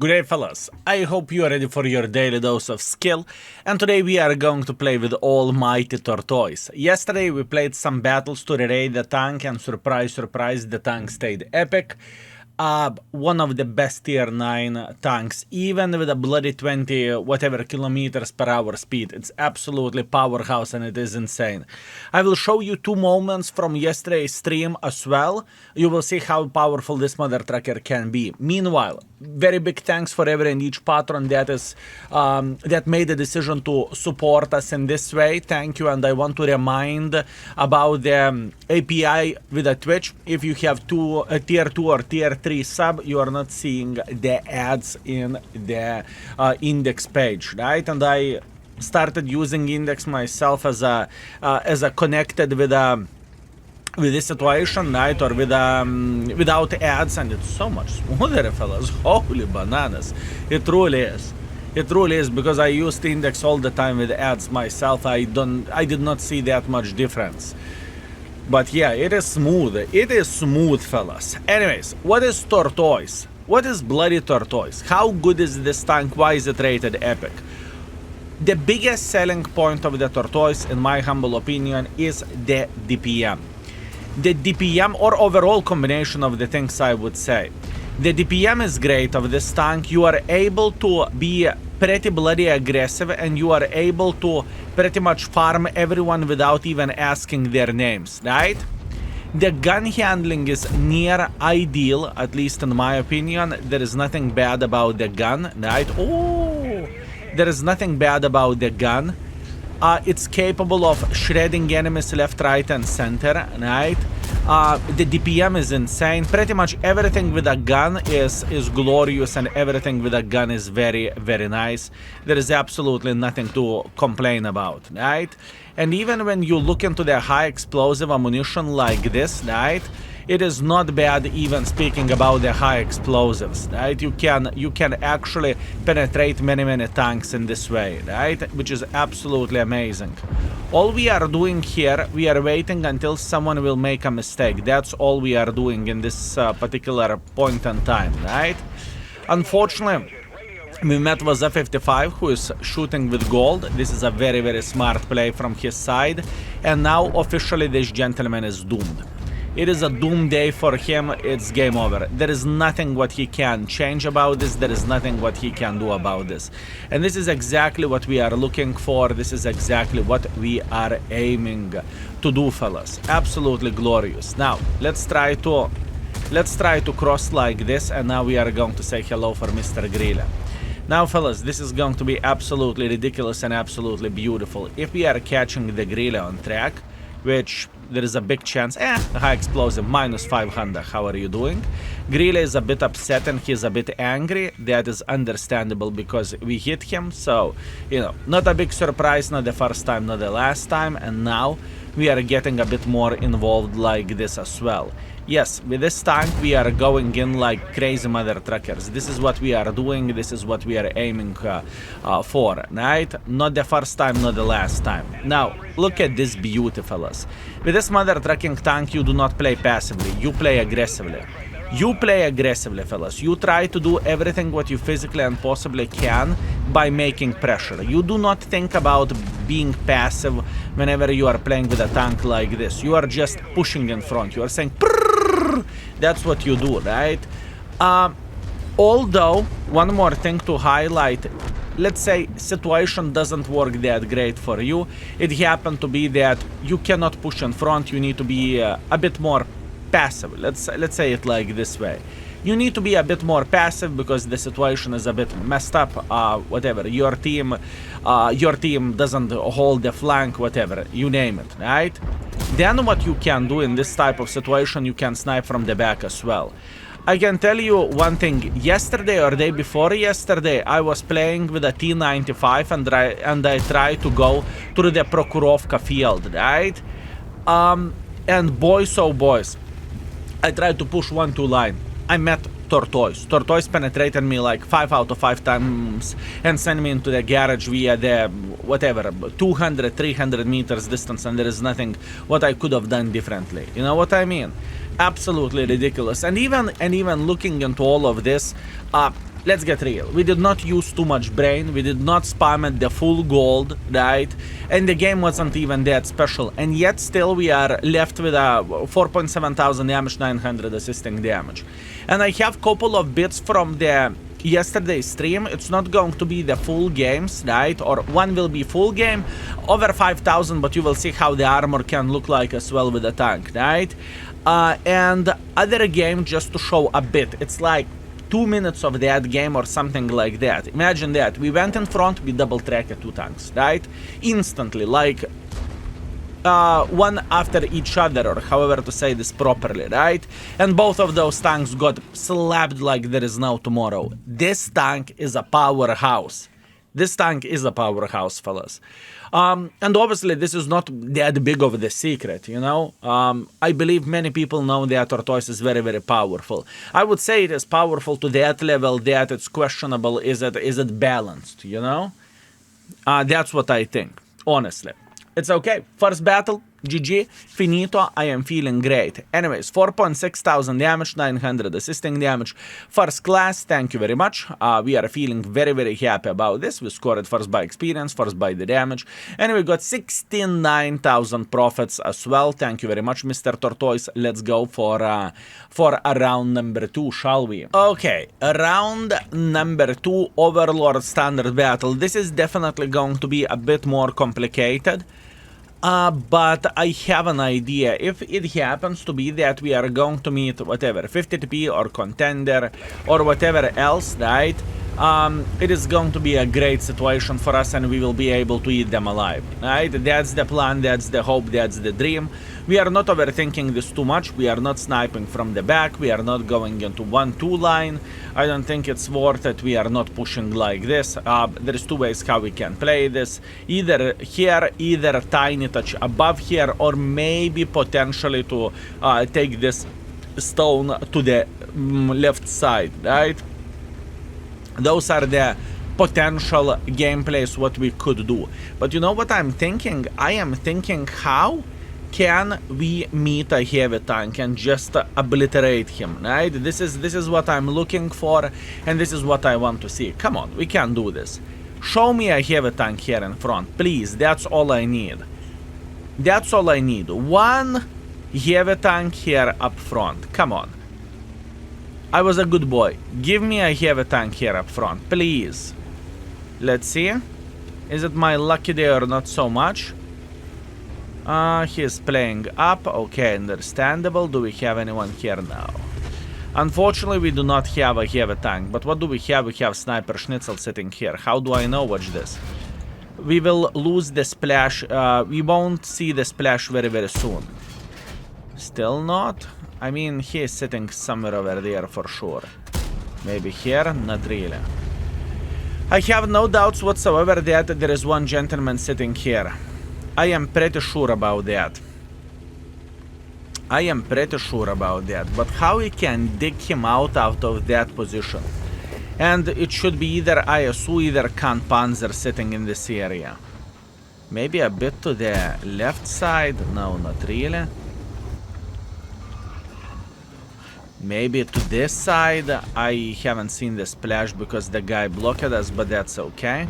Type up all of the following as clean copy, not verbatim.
Good day, fellas. I hope you are ready for your daily dose of skill, and today we are going to play with almighty Tortoise. Yesterday we played some battles to raid the tank, and surprise, surprise, the tank stayed epic. One of the best tier 9 tanks, even with a bloody 20 whatever kilometers per hour speed. It's absolutely powerhouse and it is insane. I will show you 2 moments from yesterday's stream as well. You will see how powerful this mother trucker can be. Meanwhile, very big thanks for every and each patron that made the decision to support us in this way. Thank you, and I want to remind about the API with the Twitch. If you have tier 2 or tier 3 sub, you are not seeing the ads in the index page, right? And I started using index myself as a connected with this situation, right, or without ads, and it's so much smoother, fellas. Holy bananas, it truly is. It truly is, because I used index all the time with ads myself. I did not see that much difference. But yeah, it is smooth. It is smooth, fellas. Anyways, what is Tortoise? What is bloody Tortoise? How good is this tank? Why is it rated epic? The biggest selling point of the Tortoise, in my humble opinion, is the DPM. The DPM, or overall combination of the things, I would say. The DPM is great of this tank. You are able to be pretty bloody aggressive, and you are able to pretty much farm everyone without even asking their names, right? The gun handling is near ideal, at least in my opinion. There is nothing bad about the gun, right? Oh, there is nothing bad about the gun. It's capable of shredding enemies left, right, and center, right? The DPM is insane. Pretty much everything with a gun is glorious, and everything with a gun is very, very nice. There is absolutely nothing to complain about, right? And even when you look into the high explosive ammunition like this, right? It is not bad, even speaking about the high explosives, right? You can actually penetrate many tanks in this way, right? Which is absolutely amazing. All we are doing here, we are waiting until someone will make a mistake. That's all we are doing in this particular point in time, right? Unfortunately, we met with A55, who is shooting with gold. This is a very, very smart play from his side. And now officially this gentleman is doomed. It is a doom day for him. It's game over. There is nothing what he can change about this. There is nothing what he can do about this. And this is exactly what we are looking for. This is exactly what we are aiming to do, fellas. Absolutely glorious. Now, let's try to cross like this, and now we are going to say hello for Mr. Grille. Now, fellas, this is going to be absolutely ridiculous and absolutely beautiful. If we are catching the Grille on track, which there is a big chance. High explosive, minus 500. How are you doing? Grille is a bit upset and he's a bit angry. That is understandable because we hit him. So, you know, not a big surprise, not the first time, not the last time. And now we are getting a bit more involved like this as well. Yes, with this tank we are going in like crazy mother truckers. This is what we are doing. This is what we are aiming for, right? Not the first time, not the last time. Now, look at this beauty, fellas. With this mother trucking tank, you do not play passively. You play aggressively. You play aggressively, fellas. You try to do everything what you physically and possibly can by making pressure. You do not think about being passive whenever you are playing with a tank like this. You are just pushing in front. You are saying, prrrr. That's what you do, right? Although, one more thing to highlight, let's say situation doesn't work that great for you. It happened to be that you cannot push in front. You need to be a bit more passive. Let's say it like this way. You need to be a bit more passive because the situation is a bit messed up. Whatever, your team doesn't hold the flank, whatever, you name it, right? Then what you can do in this type of situation, you can snipe from the back as well. I can tell you one thing. Yesterday or day before yesterday, I was playing with a T95 and I tried to go through the Prokhorovka field, right? And boys, oh boys, I tried to push 1-2 line. I met Tortoise. Tortoise penetrated me like 5 out of 5 times and sent me into the garage via the, whatever, 200, 300 meters distance, and there is nothing what I could have done differently. You know what I mean? Absolutely ridiculous. And even looking into all of this, let's get real. We did not use too much brain. We did not spam at the full gold, right? And the game wasn't even that special. And yet still we are left with a 4.7 thousand damage, 900 assisting damage. And I have couple of bits from the yesterday's stream. It's not going to be the full games, right? Or one will be full game, over 5,000, but you will see how the armor can look like as well with the tank, right? And other game just to show a bit. It's like 2 minutes of that game or something like that. Imagine that. We went in front, we double tracked 2 tanks, right? Instantly, like one after each other, or however to say this properly, right? And both of those tanks got slapped like there is no tomorrow. This tank is a powerhouse. This tank is a powerhouse, fellas. And obviously this is not that big of the secret, you know. I believe many people know that Tortoise is very, very powerful. I would say it is powerful to that level that it's questionable, is it balanced, you know? That's what I think, honestly. It's okay. First battle, GG, finito, I am feeling great. Anyways, 4.6 thousand damage, 900 assisting damage. First class, thank you very much. We are feeling very, very happy about this. We scored first by experience, first by the damage. And we got 69,000 profits as well. Thank you very much, Mr. Tortoise. Let's go for a round number 2, shall we? Okay, round number 2, Overlord standard battle. This is definitely going to be a bit more complicated. But I have an idea. If it happens to be that we are going to meet whatever 50 TP or contender or whatever else, right? It is going to be a great situation for us, and we will be able to eat them alive, right? That's the plan, that's the hope, that's the dream. We are not overthinking this too much. We are not sniping from the back. We are not going into 1-2 line. I don't think it's worth it. We are not pushing like this. There's 2 ways how we can play this. Either here, either tiny touch above here, or maybe potentially to take this stone to the left side, right? Those are the potential gameplays what we could do. But you know what I'm thinking? I am thinking, how can we meet a heavy tank and just obliterate him, right? This is what I'm looking for, and this is what I want to see. Come on, we can do this. Show me a heavy tank here in front, please. That's all I need. That's all I need. One heavy tank here up front. Come on. I was a good boy. Give me a heavy tank here up front, please. Let's see. Is it my lucky day or not so much? He's playing up. Okay, understandable. Do we have anyone here now? Unfortunately, we do not have a heavy tank. But what do we have? We have Sniper Schnitzel sitting here. How do I know? Watch this. We will lose the splash. We won't see the splash very, very soon. Still not? I mean, he is sitting somewhere over there for sure. Maybe here? Not really. I have no doubts whatsoever that there is one gentleman sitting here. I am pretty sure about that. I am pretty sure about that. But how we can dig him out of that position? And it should be either ISU, either Panzer sitting in this area. Maybe a bit to the left side? No, not really. Maybe to this side. I haven't seen the splash because the guy blocked us, but that's okay.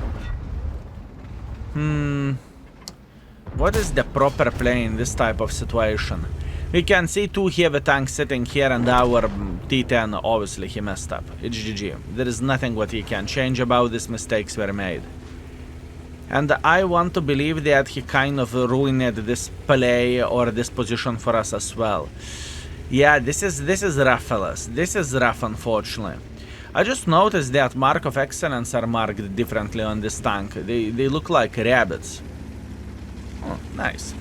What is the proper play in this type of situation? We can see 2 heavy tanks sitting here, and our T10, obviously he messed up. It's GG. There is nothing what he can change about this. Mistakes were made. And I want to believe that he kind of ruined this play or this position for us as well. Yeah, this is rough, fellas. This is rough, unfortunately. I just noticed that Mark of Excellence are marked differently on this tank. They look like rabbits. Oh, nice.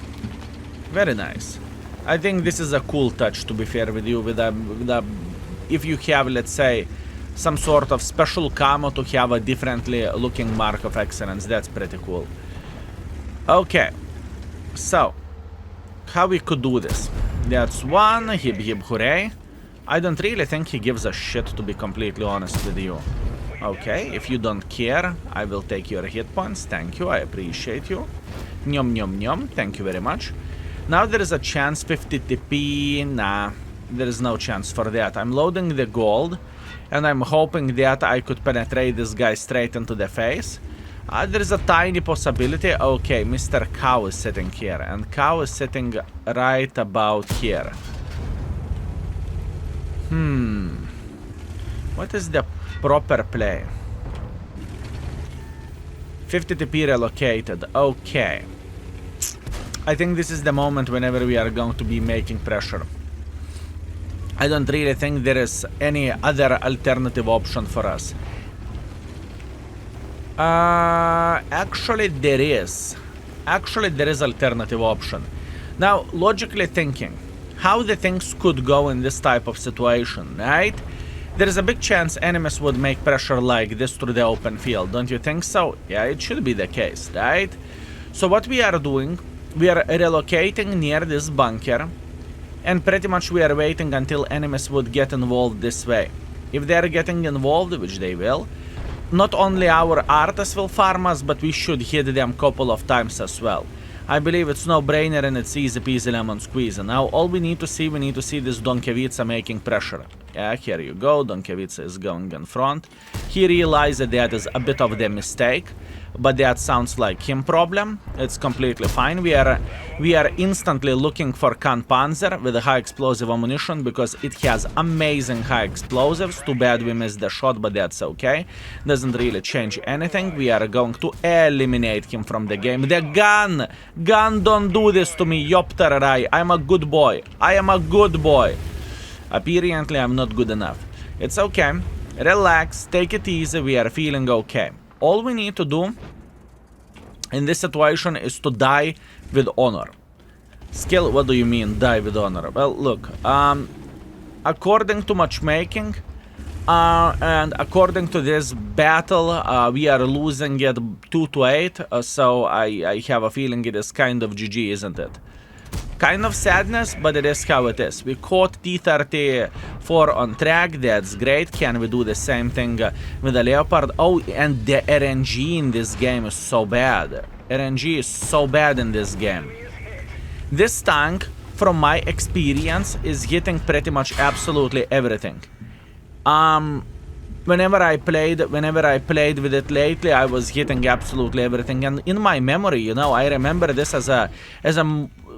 Very nice. I think this is a cool touch, to be fair with you. If you have, let's say, some sort of special camo to have a differently looking Mark of Excellence, that's pretty cool. Okay. So, how we could do this? That's one. Hip hip hooray. I don't really think he gives a shit, to be completely honest with you. Okay, if you don't care, I will take your hit points. Thank you, I appreciate you. Nyom nyom nyom, thank you very much. Now there is a chance 50 TP. Nah, there is no chance for that. I'm loading the gold. and I'm hoping that I could penetrate this guy straight into the face. There's a tiny possibility. Okay, Mr. Cow is sitting here, and Cow is sitting right about here. What is the proper play? 50 TP relocated. Okay. I think this is the moment whenever we are going to be making pressure. I don't really think there is any other alternative option for us. Actually there is. Actually there is alternative option. Now, logically thinking, how the things could go in this type of situation, right? There is a big chance enemies would make pressure like this through the open field, don't you think so? Yeah, it should be the case, right? So what we are doing, we are relocating near this bunker, and pretty much we are waiting until enemies would get involved this way. If they are getting involved, which they will, not only our artists will farm us, but we should hit them a couple of times as well. I believe it's no-brainer and it's easy peasy lemon squeeze. And now all we need to see this Donkevica making pressure. Yeah, here you go, Donkevica is going in front. He realized that that is a bit of the mistake, but that sounds like him problem. It's completely fine. We are instantly looking for Kan Panzer with a high explosive ammunition because it has amazing high explosives. Too bad we missed the shot, but that's okay. Doesn't really change anything. We are going to eliminate him from the game. The gun! Gun, don't do this to me, Yopterai. I'm a good boy. I am a good boy. Apparently, I'm not good enough. It's okay. Relax, take it easy. We are feeling okay. All we need to do in this situation is to die with honor. Skill, what do you mean, die with honor? Well, look, according to matchmaking, and according to this battle, we are losing it 2-8, so I have a feeling it is kind of GG, isn't it? Kind of sadness, but it is how it is. We caught T-34 on track, that's great. Can we do the same thing with the Leopard? Oh, and the RNG in this game is so bad. RNG is so bad in this game. This tank, from my experience, is hitting pretty much absolutely everything. Whenever I played with it lately, I was hitting absolutely everything. And in my memory, you know, I remember this as a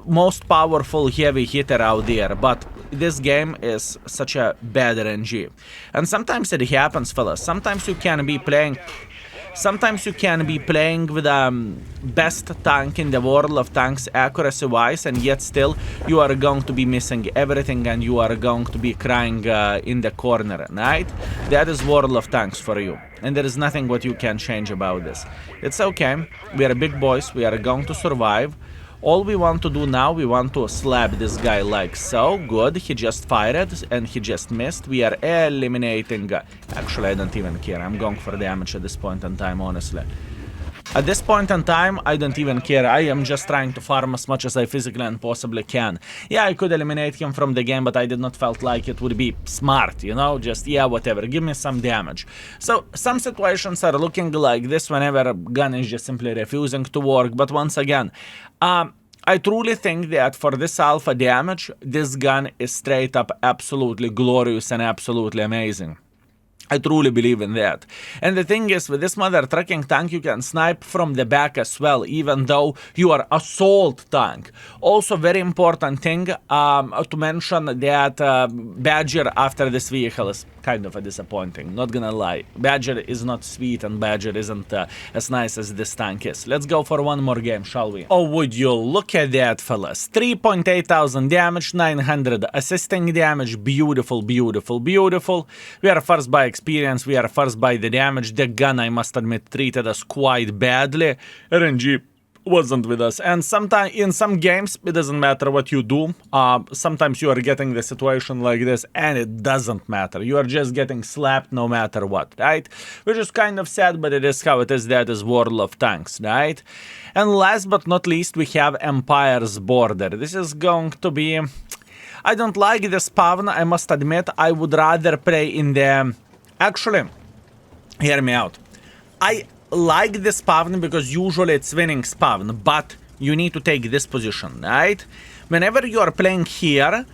most powerful heavy hitter out there, but this game is such a bad RNG. And sometimes it happens, fellas. Sometimes you can be playing with best tank in the world of tanks accuracy wise, and yet still you are going to be missing everything and you are going to be crying in the corner, right? That is World of Tanks for you, and there is nothing what you can change about this. It's okay. We are big boys. We are going to survive. All we want to do now, we want to slap this guy like so. Good, he just fired and he just missed. We are eliminating... Actually, I don't even care. I'm going for damage at this point in time, honestly. At this point in time, I don't even care. I am just trying to farm as much as I physically and possibly can. Yeah, I could eliminate him from the game, but I did not felt like it would be smart, you know? Just, yeah, whatever. Give me some damage. So, some situations are looking like this whenever a gun is just simply refusing to work. But once again, I truly think that for this alpha damage, this gun is straight up absolutely glorious and absolutely amazing. I truly believe in that. And the thing is, with this mother trucking tank, you can snipe from the back as well, even though you are assault tank. Also, very important thing to mention that Badger after this vehicle is kind of a disappointing, not gonna lie. Badger is not sweet and Badger isn't as nice as this tank is. Let's go for one more game, shall we? Oh, would you look at that, fellas. 3.8 thousand damage, 900 assisting damage. Beautiful, beautiful, beautiful. We are first by experience, we are first by the damage. The gun, I must admit, treated us quite badly. RNG wasn't with us, and sometimes in some games it doesn't matter what you do. Sometimes you are getting the situation like this and it doesn't matter, you are just getting slapped no matter what, right? Which is kind of sad, but it is how it is. That is World of Tanks, right? And last but not least, we have Empire's Border. This is going to be... I don't like the spawn, I must admit. I would rather play in the... Actually, hear me out. I like the spawn because usually it's winning spawn, but you need to take this position, right? Whenever you are playing here,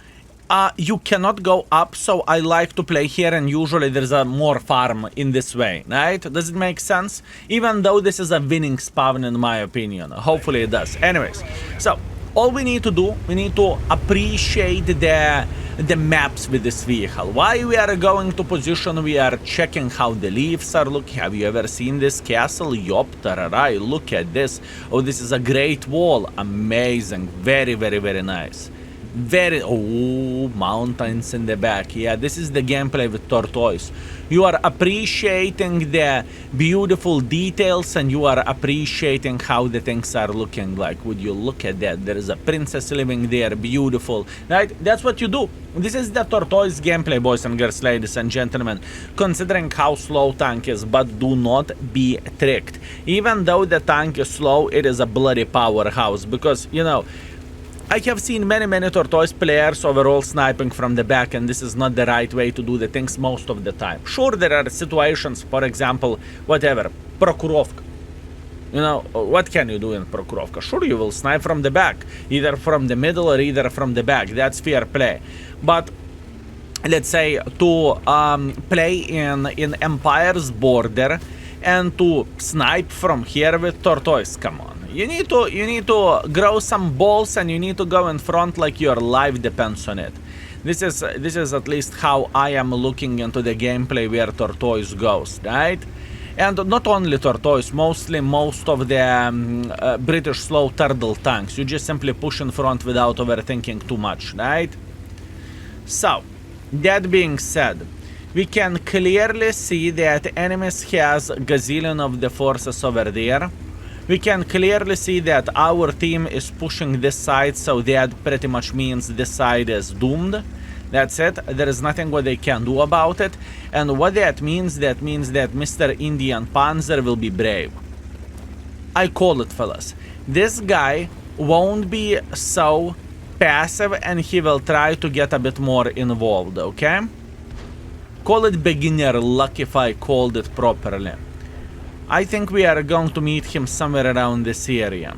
You cannot go up, so I like to play here, and usually there's a more farm in this way, right? Does it make sense? Even though this is a winning spawn in my opinion. Hopefully it does. Anyways, so all we need to do, we need to appreciate the maps with this vehicle. While we are going to position, we are checking how the leaves are looking. Have you ever seen this castle? Yup, tararai, look at this. Oh, this is a great wall. Amazing. Very, very, very nice. Very, oh, mountains in the back. Yeah, this is the gameplay with Tortoise. You are appreciating the beautiful details, and you are appreciating how the things are looking like. Would you look at that? There is a princess living there, beautiful, right? That's what you do. This is the Tortoise gameplay, boys and girls, ladies and gentlemen. Considering how slow tank is, but do not be tricked. Even though the tank is slow, it is a bloody powerhouse, because, you know, I have seen many Tortoise players overall sniping from the back, and this is not the right way to do the things most of the time. Sure, there are situations, for example, whatever, Prokhurovka. You know, what can you do in Prokhurovka? Sure, you will snipe from the back, either from the middle or either from the back. That's fair play. But let's say to play in Empire's border and to snipe from here with Tortoise, come on. You need to grow some balls, and you need to go in front like your life depends on it. This is at least how I am looking into the gameplay where Tortoise goes, right? And not only Tortoise, mostly most of the British slow turtle tanks. You just simply push in front without overthinking too much, right? So, that being said, we can clearly see that enemies has a gazillion of the forces over there. We can clearly see that our team is pushing this side, so that pretty much means this side is doomed. That's it. There is nothing what they can do about it. And what that means that Mr. Indian Panzer will be brave. I call it, fellas. This guy won't be so passive, and he will try to get a bit more involved, okay? Call it beginner luck if I called it properly. I think we are going to meet him somewhere around this area.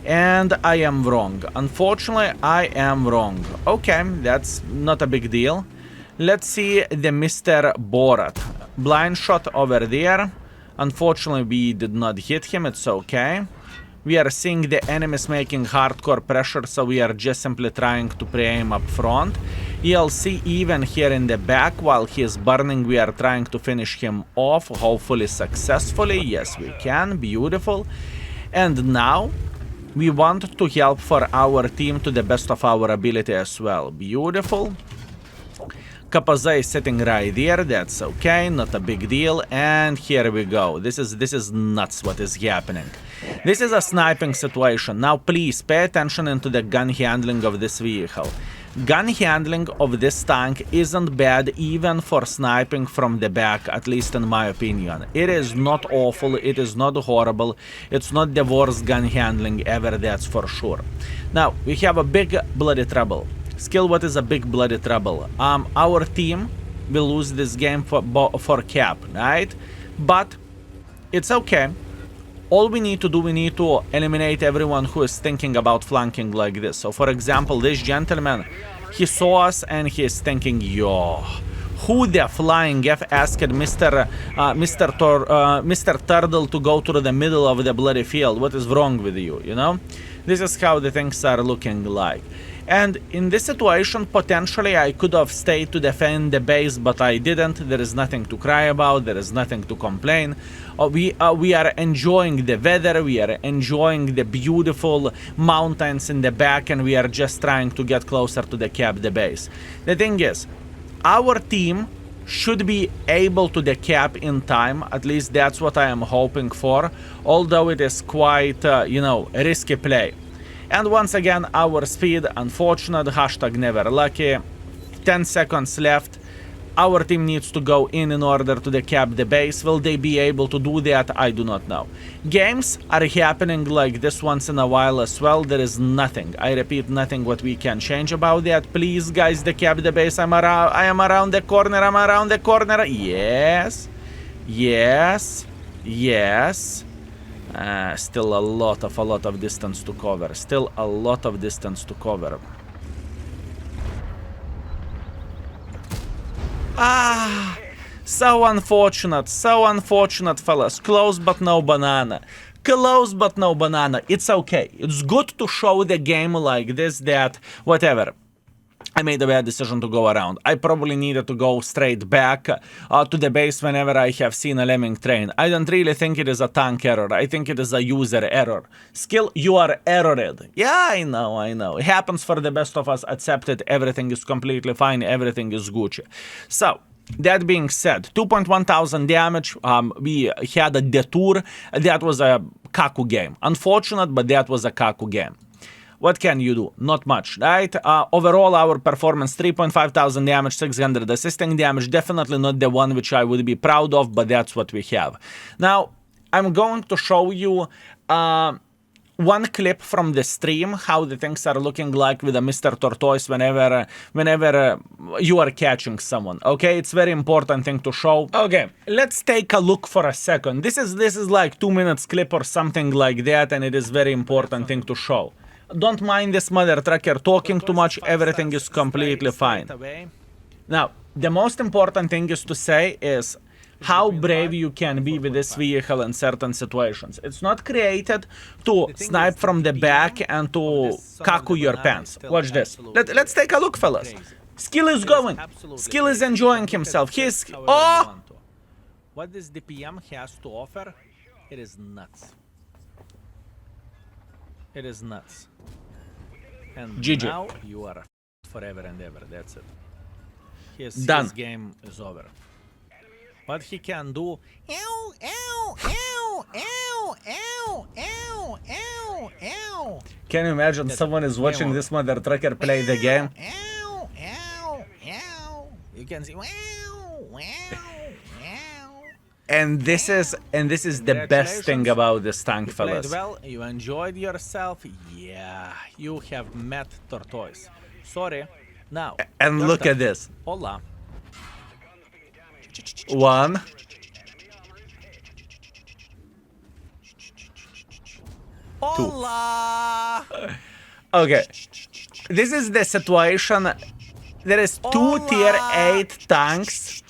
And I am wrong. Unfortunately, I am wrong. Okay, that's not a big deal. Let's see the Mr. Borat. Blind shot over there. Unfortunately, we did not hit him. It's okay. We are seeing the enemies making hardcore pressure, so we are just simply trying to pre-aim up front. You'll see even here in the back, while he is burning, we are trying to finish him off, hopefully successfully. Yes, we can. Beautiful. And now, we want to help for our team to the best of our ability as well. Beautiful. Kapaza is sitting right there. That's okay. Not a big deal. And here we go. This is nuts what is happening. This is a sniping situation. Now please pay attention into the gun handling of this vehicle. Gun handling of this tank isn't bad even for sniping from the back, at least in my opinion. It is not awful, it is not horrible, it's not the worst gun handling ever, that's for sure. Now, we have a big bloody trouble. Skill, what is a big bloody trouble? Our team will lose this game for cap, right? But it's okay. All we need to do, we need to eliminate everyone who is thinking about flanking like this. So, for example, this gentleman, he saw us and he is thinking, yo, who the flying F asked Mr. Turtle to go to the middle of the bloody field? What is wrong with you, you know? This is how the things are looking like. And in this situation, potentially I could have stayed to defend the base, but I didn't. There is nothing to cry about. There is nothing to complain. We are enjoying the weather. We are enjoying the beautiful mountains in the back, and we are just trying to get closer to the cap, the base. The thing is, our team should be able to the cap in time. At least that's what I am hoping for. Although it is quite, you know, risky play. And once again, our speed, unfortunate, hashtag never lucky. 10 seconds left. Our team needs to go in order to decap the base. Will they be able to do that? I do not know. Games are happening like this once in a while as well. There is nothing, I repeat, nothing what we can change about that. Please, guys, decap the base. I am around the corner. I'm around the corner. Yes. Yes. Yes. Still a lot of distance to cover. Still a lot of distance to cover. Ah, so unfortunate, fellas. Close but no banana. Close but no banana. It's okay. It's good to show the game like this that, whatever. I made a bad decision to go around. I probably needed to go straight back to the base whenever I have seen a lemming train. I don't really think it is a tank error. I think it is a user error. Skill, you are errored. Yeah, I know. It happens for the best of us. Accept it. Everything is completely fine. Everything is Gucci. So, that being said, 2.1 thousand damage. We had a detour. That was a Kaku game. Unfortunate, but that was a Kaku game. What can you do? Not much, right? Overall, our performance, 3.5 thousand damage, 600 assisting damage. Definitely not the one which I would be proud of, but that's what we have. Now, I'm going to show you one clip from the stream, how the things are looking like with a Mr. Tortoise whenever you are catching someone, okay? It's very important thing to show. Okay, let's take a look for a second. This is like 2 minutes clip or something like that, and it is very important thing to show. Don't mind this mother trucker talking too much, everything is completely fine. Now, the most important thing is to say is how brave you can be with this vehicle in certain situations. It's not created to snipe from the back and to kaku your pants. Watch this. Let's take a look, fellas. Skill is going. Skill is enjoying himself. He's... Oh! What this DPM has to offer, it is nuts. It is nuts. And GG. Now you are forever and ever. That's it. His game is over. What he can do... Ew, ew, ew, ew, ew, ew, ew, ew. Can you imagine someone is watching this mother trucker play the game? Ew, ew, ew. You can see... And this is the best thing about this tank, fellas. Well, you enjoyed yourself. Yeah, you have met Tortoise. Sorry. Now. And look at this. Hola. 1. Hola. 2. Okay. This is the situation. There is 2 tier 8 tanks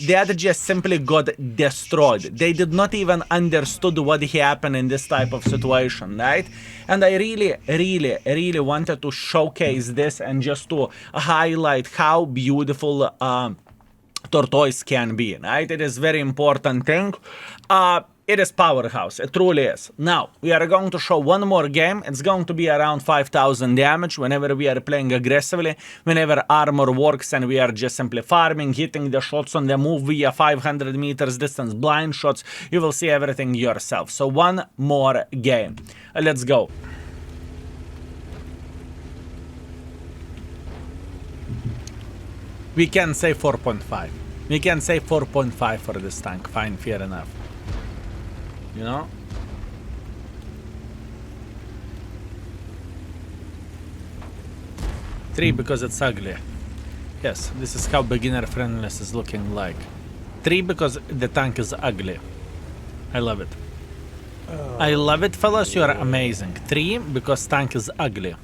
that just simply got destroyed. They did not even understood what happened in this type of situation, right? And I really wanted to showcase this and just to highlight how beautiful Tortoise can be, right? It is very important thing. It is powerhouse, it truly is. Now, we are going to show one more game. It's going to be around 5,000 damage whenever we are playing aggressively, whenever armor works and we are just simply farming, hitting the shots on the move via 500 meters distance, blind shots. You will see everything yourself. So one more game. Let's go. We can say 4.5. We can say 4.5 for this tank. Fine, fair enough. You know? Three because it's ugly. Yes, this is how beginner friendliness is looking like. 3 because the tank is ugly. I love it. I love it, fellas. You are amazing. 3 because tank is ugly.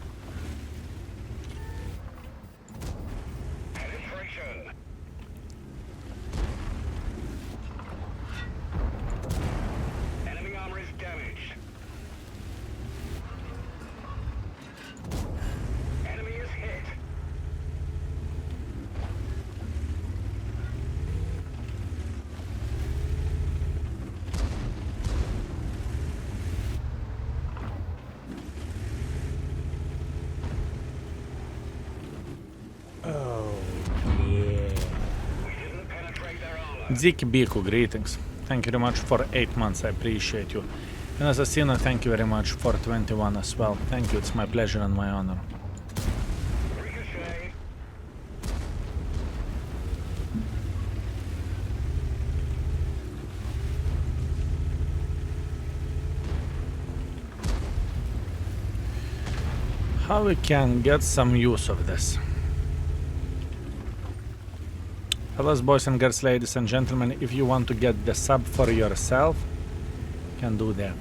Ziki Biku, greetings. Thank you very much for 8 months, I appreciate you. And Assassino, thank you very much for 21 as well. Thank you, it's my pleasure and my honor. How we can get some use of this? Hello, boys and girls, ladies and gentlemen, if you want to get the sub for yourself, you can do that.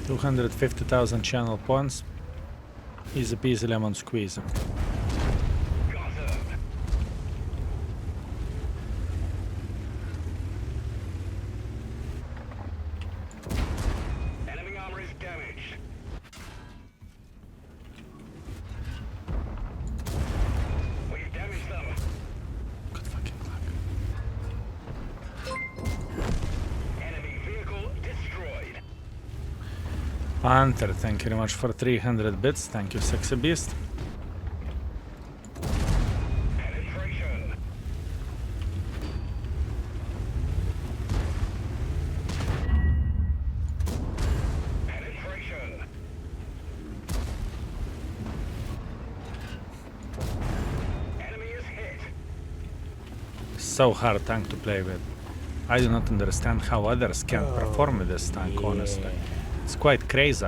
250,000 channel points. Easy peasy lemon squeeze. Panther, thank you very much for 300 bits. Thank you, sexy beast. Penetration. Penetration. Enemy is hit. So hard tank to play with. I do not understand how others can perform with this tank, honestly. It's quite crazy.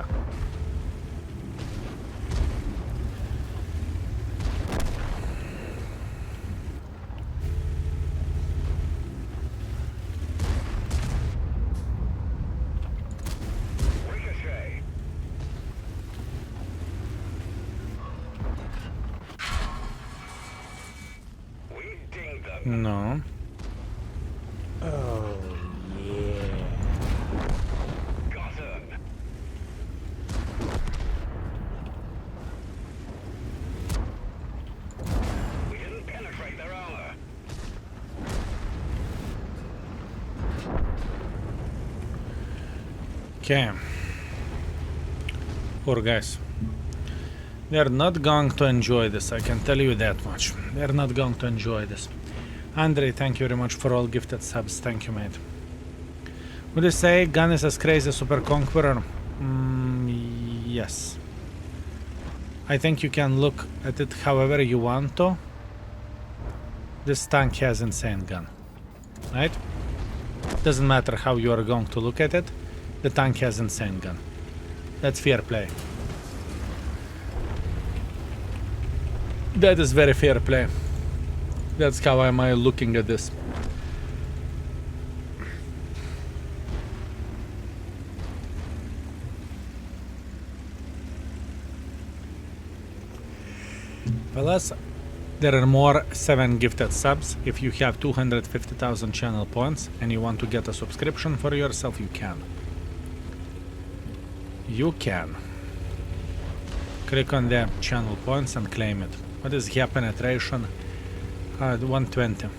Ricochet. We dinged them. No. Got him. We didn't penetrate their armor. Okay. Poor guys. They're not going to enjoy this, I can tell you that much. They're not going to enjoy this. Andre, thank you very much for all gifted subs. Thank you, mate. Would you say gun is as crazy as Super Conqueror? Yes. I think you can look at it however you want to. This tank has insane gun. Right? Doesn't matter how you are going to look at it. The tank has insane gun. That's fair play. That is very fair play. That's how am I looking at this. Fellas, there are more 7 gifted subs. If you have 250,000 channel points and you want to get a subscription for yourself, you can. You can. Click on the channel points and claim it. What is here penetration? 120.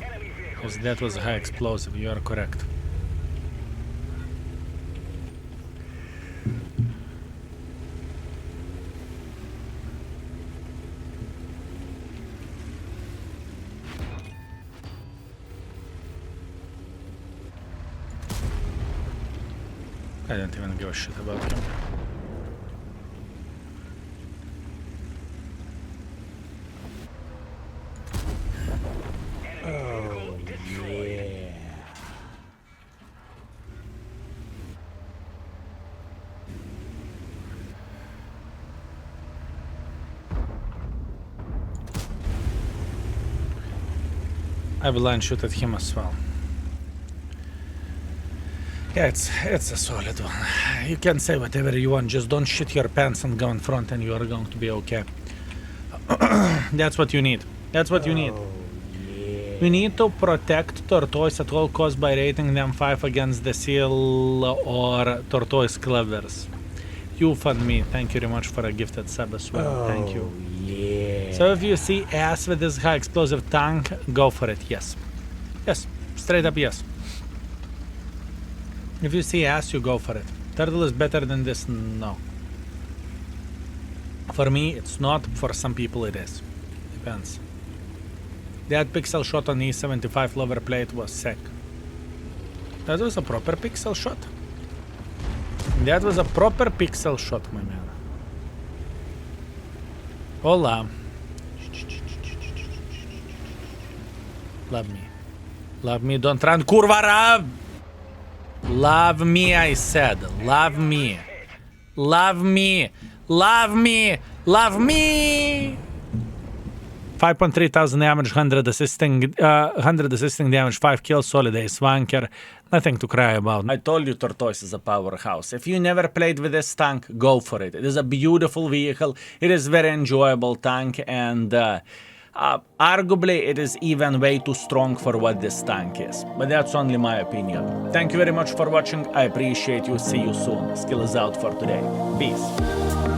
Enemy vehicle. Yes, that was a high explosive, you are correct. I don't even give a shit about him. Enemy vehicle destroyed. I will line shoot at him as well. Yeah, it's a solid one. You can say whatever you want, just don't shit your pants and go in front and you are going to be okay. That's what you need. That's what you need. We need to protect Tortoise at all costs by rating them 5 against the Seal or Tortoise Clovers. You fund me. Thank you very much for a gifted sub as well. Thank you. So if you see ass with this high explosive tank, go for it. Yes. Yes. Straight up yes. If you see ass, you go for it. Turtle is better than this? No. For me, it's not. For some people, it is. Depends. That pixel shot on E75 lower plate was sick. That was a proper pixel shot. That was a proper pixel shot, my man. Hola. Love me. Love me, don't run. Kurva rab! Love me, I said. Love me. Love me. Love me. Love me. 5.3 thousand damage, 100 assisting damage, 5 kills, solid ace wanker. Nothing to cry about. I told you Tortoise is a powerhouse. If you never played with this tank, go for it. It is a beautiful vehicle. It is very enjoyable tank, and Arguably, it is even way too strong for what this tank is, but that's only my opinion. Thank you very much for watching, I appreciate you, see you soon. Skill is out for today. Peace.